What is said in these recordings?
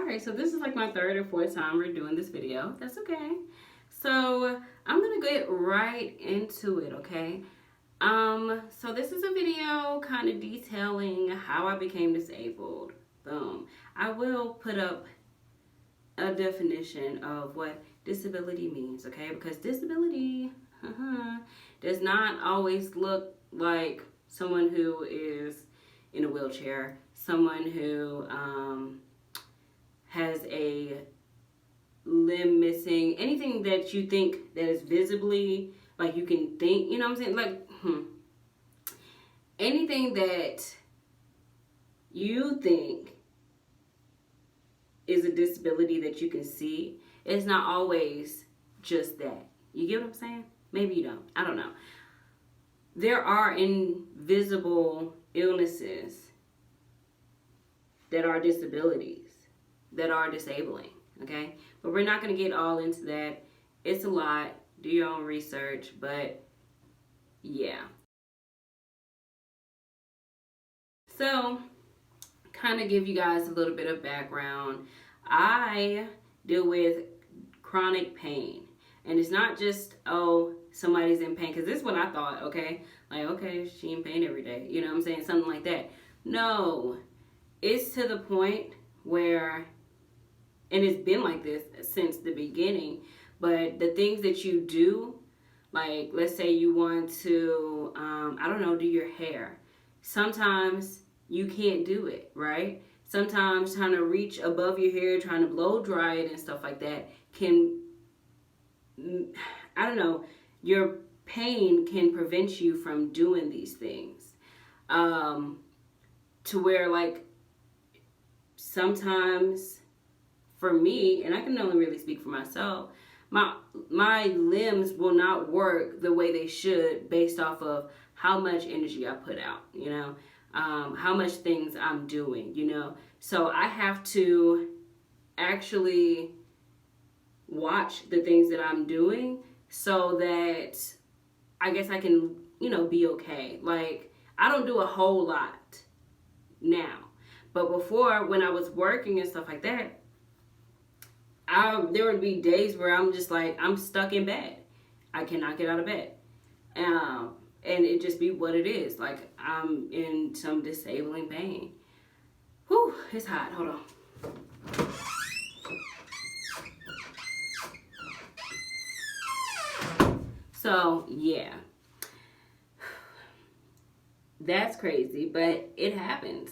Alright, so this is like my third or fourth time we're doing this video. That's okay. So I'm gonna get right into it, okay? So this is a video kind of detailing how I became disabled. Boom. I will put up a definition of what disability means, okay? Because disability does not always look like someone who is in a wheelchair, someone who has a limb missing, anything that you think that is visibly, like you can think, you know what I'm saying? Like, anything that you think is a disability that you can see, it's not always just that. You get what I'm saying? Maybe you don't. I don't know. There are invisible illnesses that are disabilities, that are disabling, okay? But we're not going to get all into that. It's a lot. Do your own research, but yeah. So, kind of give you guys a little bit of background. I deal with chronic pain. And it's not just, oh, somebody's in pain. Because this is what I thought, okay? Like, okay, she in pain every day. You know what I'm saying? Something like that. No. It's to the point where, and it's been like this since the beginning, but the things that you do, like, let's say you want to, I don't know, do your hair. Sometimes you can't do it, right? Sometimes trying to reach above your hair, trying to blow dry it and stuff like that can, I don't know, your pain can prevent you from doing these things. To where, like, sometimes for me, and I can only really speak for myself, my limbs will not work the way they should based off of how much energy I put out, you know, how much things I'm doing, you know. So I have to actually watch the things that I'm doing so that I guess I can, you know, be okay. Like, I don't do a whole lot now. But before, when I was working and stuff like that, there would be days where I'm just like, I'm stuck in bed. I cannot get out of bed. And it just be what it is. Like, I'm in some disabling pain. Whew, it's hot. Hold on. So, yeah. That's crazy, but it happens.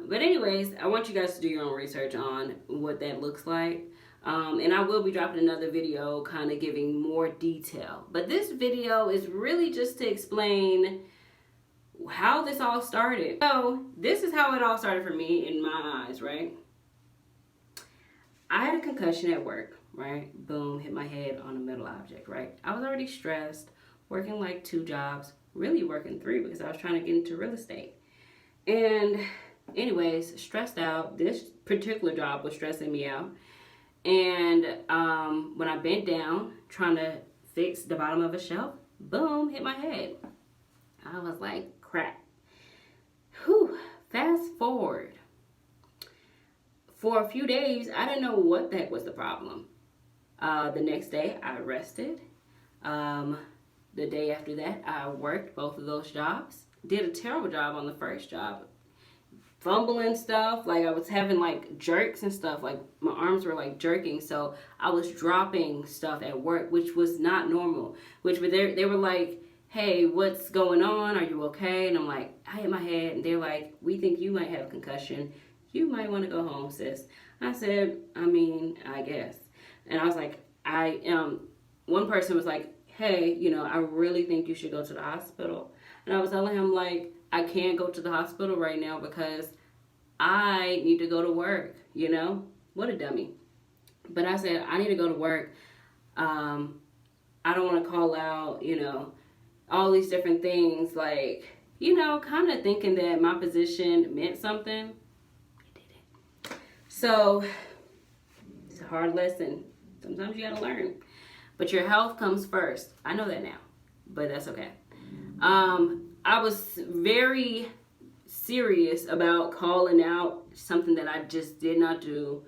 But anyways, I want you guys to do your own research on what that looks like. And I will be dropping another video kind of giving more detail. But this video is really just to explain how this all started. So this is how it all started for me in my eyes, right? I had a concussion at work, right? Boom, hit my head on a metal object, right? I was already stressed, working like 2 jobs, really working 3 because I was trying to get into real estate. And anyways, stressed out. This particular job was stressing me out. And when I bent down trying to fix the bottom of a shelf, boom, hit my head. I was like, crap. Whew. Fast forward. For a few days, I didn't know what the heck was the problem. The next day, I rested. The day after that, I worked both of those jobs. Did a terrible job on the first job. Fumbling stuff, like I was having like jerks and stuff, like my arms were like jerking, so I was dropping stuff at work, which was not normal. Which they were like, hey, what's going on? Are you okay? And I'm like, I hit my head. And they're like, we think you might have a concussion. You might want to go home, sis. I said, I mean, I guess. And I was like, one person was like, hey, you know, I really think you should go to the hospital. And I was telling him, like, I can't go to the hospital right now because I need to go to work, you know? What a dummy. But I said, I need to go to work. I don't want to call out, you know, all these different things, like, you know, kind of thinking that my position meant something. It didn't. So, it's a hard lesson. Sometimes you got to learn. But your health comes first. I know that now, but that's okay. I was very serious about calling out, something that I just did not do.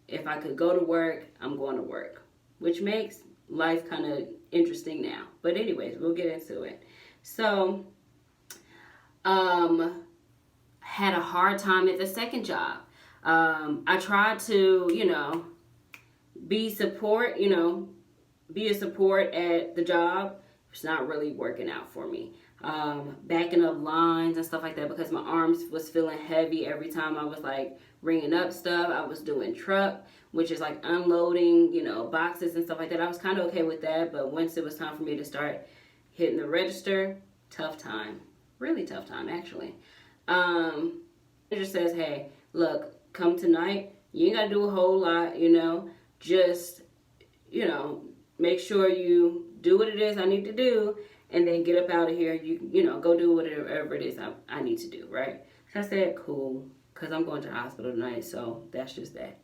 If I could go to work, I'm going to work, which makes life kind of interesting now. But anyways, we'll get into it. So, had a hard time at the second job. I tried to, be a support at the job. It's not really working out for me. Backing up lines and stuff like that because my arms was feeling heavy every time I was like ringing up stuff. I was doing truck, which is like unloading, boxes and stuff like that. I was kind of okay with that, but once it was time for me to start hitting the register, tough time. Really tough time, actually. It just says, hey, look, come tonight. You ain't got to do a whole lot, just, make sure you do what it is I need to do and then get up out of here. Go do whatever it is I need to do, right? So I said, cool, because I'm going to the hospital tonight, so that's just that.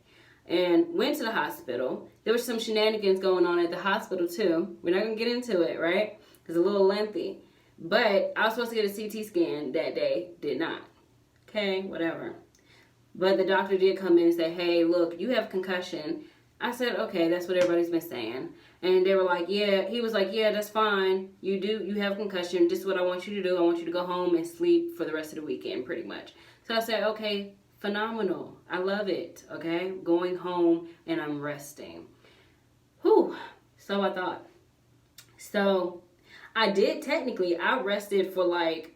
And went to the hospital. There was some shenanigans going on at the hospital, too. We're not going to get into it, right? It's a little lengthy. But I was supposed to get a CT scan that day. Did not. Okay, whatever. But the doctor did come in and say, hey, look, you have concussion. I said, okay, that's what everybody's been saying. And they were like, yeah. He was like, yeah, that's fine. You have concussion. This is what I want you to do. I want you to go home and sleep for the rest of the weekend, pretty much. So I said, okay, phenomenal. I love it, okay? Going home and I'm resting. Whew. So I thought. So I did technically, I rested for like,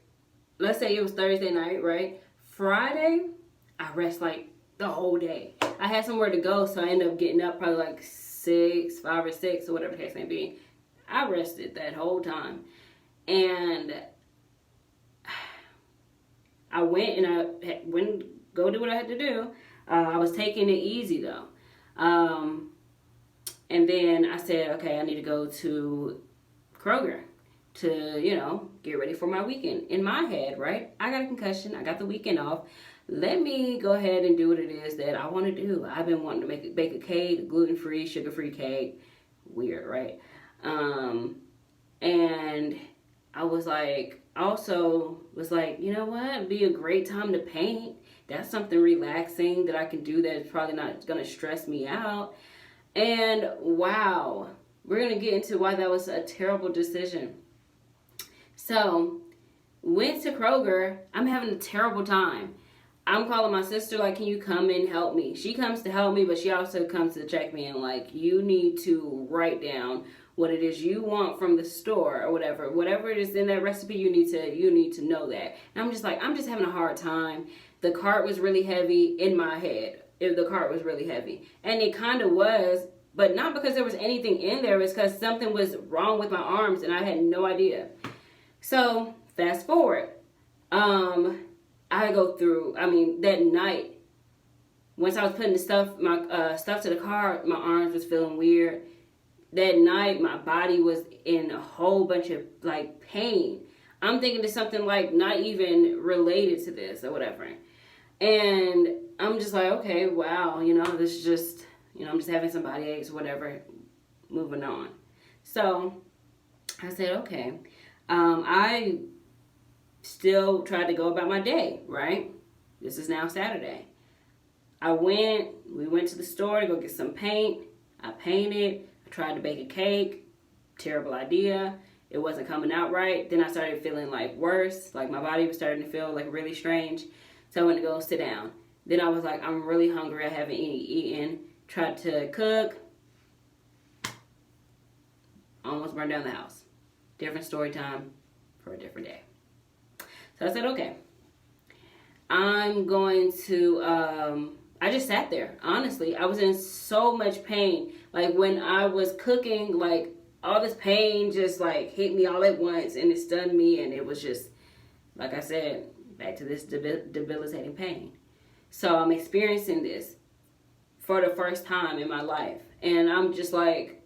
let's say it was Thursday night, right? Friday, I rest like the whole day. I had somewhere to go, so I ended up getting up probably like 5 or 6 or whatever the case may be. I rested that whole time. And I went and I went go do what I had to do. I was taking it easy though. And then I said, okay, I need to go to Kroger to, get ready for my weekend. In my head, right? I got a concussion. I got the weekend off. Let me go ahead and do what it is that I want to do. I've been wanting to bake a cake, gluten-free, sugar-free cake. Weird, right? And I was like, you know what? It'd be a great time to paint. That's something relaxing that I can do that is probably not going to stress me out. And wow, we're going to get into why that was a terrible decision. So, went to Kroger. I'm having a terrible time. I'm calling my sister, like, can you come and help me? She comes to help me, but she also comes to check me and, like, you need to write down what it is you want from the store or whatever. Whatever it is in that recipe, you need to know that. And I'm just like, I'm just having a hard time. The cart was really heavy in my head. The cart was really heavy. And it kind of was, but not because there was anything in there. It's because something was wrong with my arms and I had no idea. So, fast forward. I go through, that night, once I was putting my stuff to the car, my arms was feeling weird. That night, my body was in a whole bunch of, like, pain. I'm thinking it's something, like, not even related to this or whatever. And I'm just like, okay, wow, this is just, I'm just having some body aches or whatever, moving on. So, I said, okay. I still tried to go about my day, right? This is now Saturday. We went to the store to go get some paint. I painted. I tried to bake a cake. Terrible idea. It wasn't coming out right. Then I started feeling like worse. Like my body was starting to feel like really strange. So I went to go sit down. Then I was like, I'm really hungry. I haven't eaten. Tried to cook. Almost burned down the house. Different story time for a different day. So I said, okay, I'm going to, I just sat there, honestly. I was in so much pain. Like when I was cooking, like all this pain just like hit me all at once and it stunned me. And it was just, like I said, back to this debilitating pain. So I'm experiencing this for the first time in my life. And I'm just like,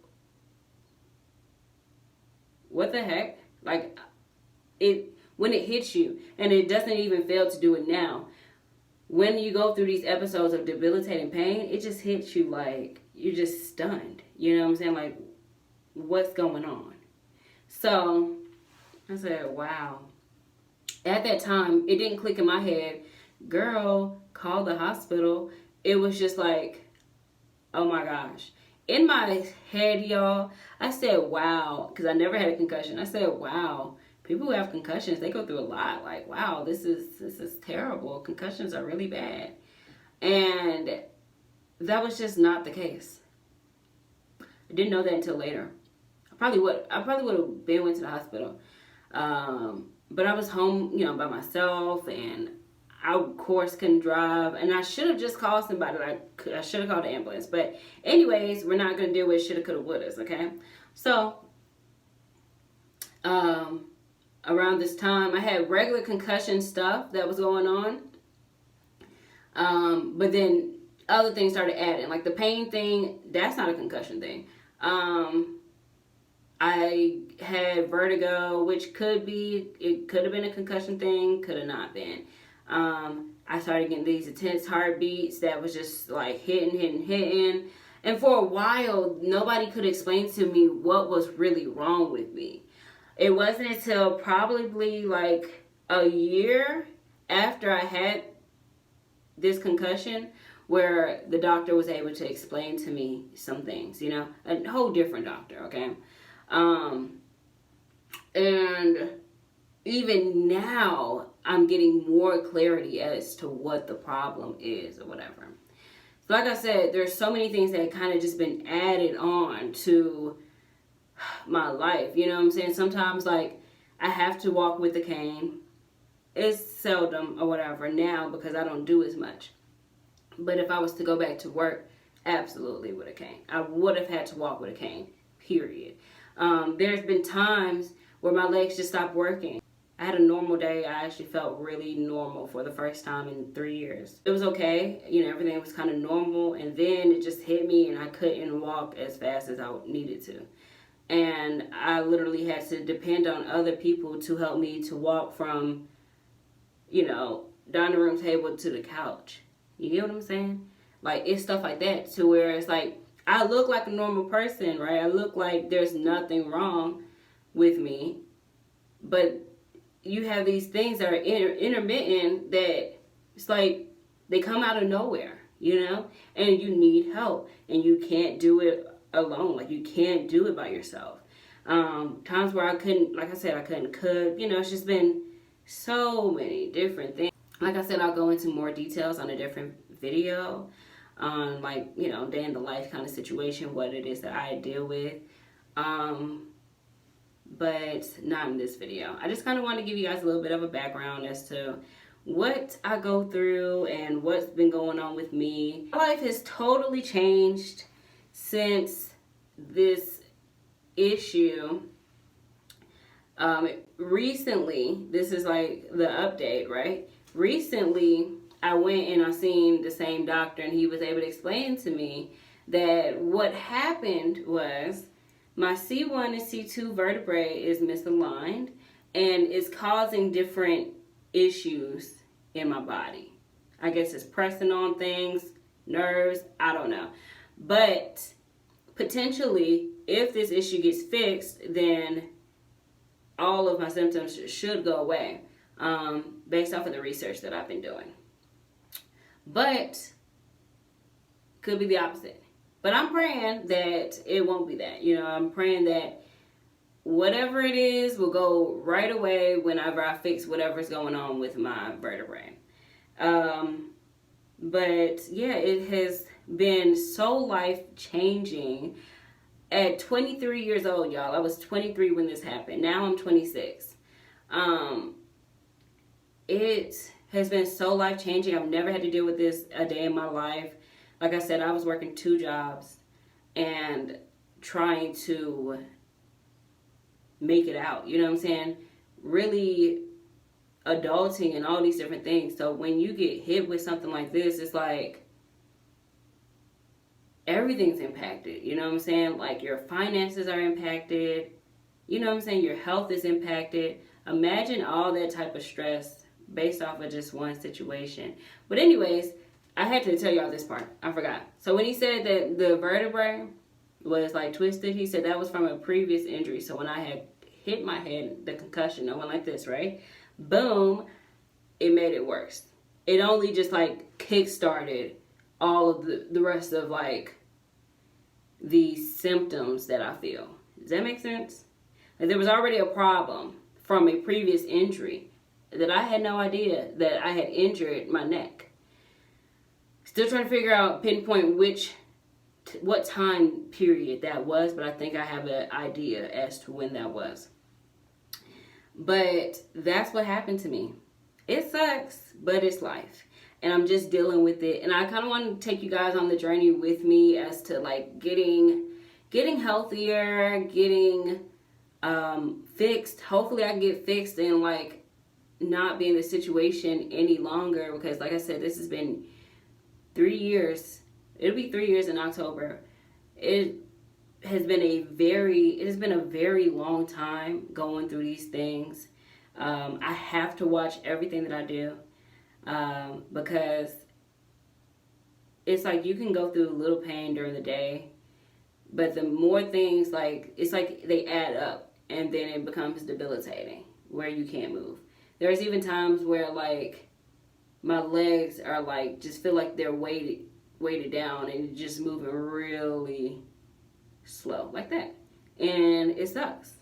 what the heck? Like when it hits you, and it doesn't even fail to do it now, when you go through these episodes of debilitating pain, it just hits you like you're just stunned. You know what I'm saying? Like, what's going on? So I said, wow. At that time, it didn't click in my head, girl, call the hospital. It was just like, oh my gosh. In my head, y'all, I said, wow, because I never had a concussion. I said, wow, people who have concussions, they go through a lot. Like, wow, this is terrible. Concussions are really bad. And that was just not the case. I didn't know that until later. I probably would have been went to the hospital. But I was home, you know, by myself, and I, of course, couldn't drive, and I should have just called somebody. I should have called the ambulance. But anyways, we're not going to deal with shoulda, coulda, wouldas, okay? So, around this time, I had regular concussion stuff that was going on. But then other things started adding. Like the pain thing, that's not a concussion thing. I had vertigo, which it could have been a concussion thing, could have not been. I started getting these intense heartbeats that was just like hitting. And for a while, nobody could explain to me what was really wrong with me. It wasn't until probably like a year after I had this concussion where the doctor was able to explain to me some things, you know, a whole different doctor, okay? And even now, I'm getting more clarity as to what the problem is or whatever. So like I said, there's so many things that kind of just been added on to my life. You know what I'm saying? Sometimes, like, I have to walk with a cane. It's seldom or whatever now because I don't do as much. But if I was to go back to work, absolutely with a cane. I would have had to walk with a cane, period. There's been times where my legs just stopped working. I had a normal day. I actually felt really normal for the first time in 3 years. It was okay. You know, everything was kind of normal. And then it just hit me and I couldn't walk as fast as I needed to. And I literally had to depend on other people to help me to walk from, you know, dining room table to the couch. You get what I'm saying? Like, it's stuff like that to where it's like, I look like a normal person, right? I look like there's nothing wrong with me. But you have these things that are intermittent that it's like they come out of nowhere, you know? And you need help. And you can't do it alone. Like, you can't do it by yourself. Times where I couldn't, like I said, I couldn't cook. You know, it's just been so many different things. Like I said, I'll go into more details on a different video on, like, you know, day in the life kind of situation, what it is that I deal with. But not in this video. I just kind of want to give you guys a little bit of a background as to what I go through and what's been going on with me. My life has totally changed since this issue. Recently, this is like the update, right? Recently, I went and I seen the same doctor, and he was able to explain to me that what happened was my C1 and C2 vertebrae is misaligned and is causing different issues in my body. I guess it's pressing on things, nerves, I don't know. But potentially, if this issue gets fixed, then all of my symptoms should go away, based off of the research that I've been doing. But could be the opposite. But I'm praying that it won't be that. You know, I'm praying that whatever it is will go right away whenever I fix whatever's going on with my vertebrae. But yeah, it has been so life-changing. At 23 years old, y'all, I was 23 when this happened. Now I'm 26. It has been so life-changing. I've never had to deal with this a day in my life. Like I said, I was working 2 jobs and trying to make it out. You know what I'm saying? Really adulting and all these different things. So when you get hit with something like this, it's like everything's impacted. You know what I'm saying? Like your finances are impacted. You know what I'm saying? Your health is impacted. Imagine all that type of stress based off of just one situation. But anyways, I had to tell y'all this part. I forgot. So when he said that the vertebrae was like twisted, he said that was from a previous injury. So when I had hit my head, the concussion, I went like this, right? boom, it made it worse. It only just like kick-started all of the rest of like the symptoms that I feel. Does that make sense? Like, there was already a problem from a previous injury that I had no idea that I had injured my neck. Still trying to figure out, pinpoint what time period that was, but I think I have an idea as to when that was. But that's what happened to me. It sucks, but it's life. And I'm just dealing with it. And I kind of want to take you guys on the journey with me as to like getting healthier, getting fixed. Hopefully I can get fixed and like not be in this situation any longer, because like I said, this has been 3 years. It'll be 3 years in October. It has been a very long time going through these things. I have to watch everything that I do, because it's like you can go through a little pain during the day, but the more things, like, it's like they add up and then it becomes debilitating where you can't move. There's even times where like my legs are like, just feel like they're weighted down and just moving really slow like that. And it sucks,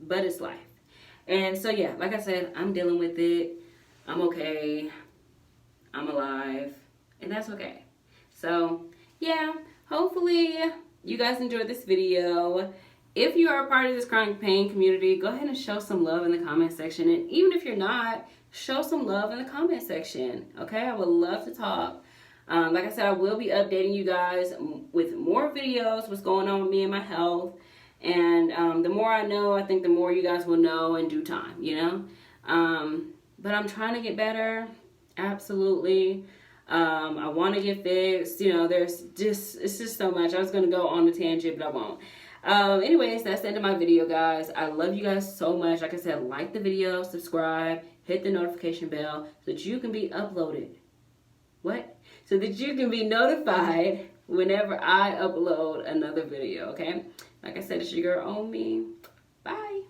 but it's life. And so yeah, like I said, I'm dealing with it. I'm okay. I'm alive. And that's okay. So yeah, hopefully you guys enjoyed this video. If you are a part of this chronic pain community, go ahead and show some love in the comment section. And even if you're not, show some love in the comment section. Okay, I would love to talk. Like I said, I will be updating you guys with more videos, what's going on with me and my health. And the more I know, I think the more you guys will know in due time, you know. But I'm trying to get better, absolutely. I want to get fixed, you know. It's just so much. I was going to go on a tangent, but I won't. Anyways, that's the end of my video, guys. I love you guys so much. Like I said, like the video, subscribe, hit the notification bell so that you can be uploaded. What? So that you can be notified whenever I upload another video, okay? Like I said, it's your girl, Omi. Bye.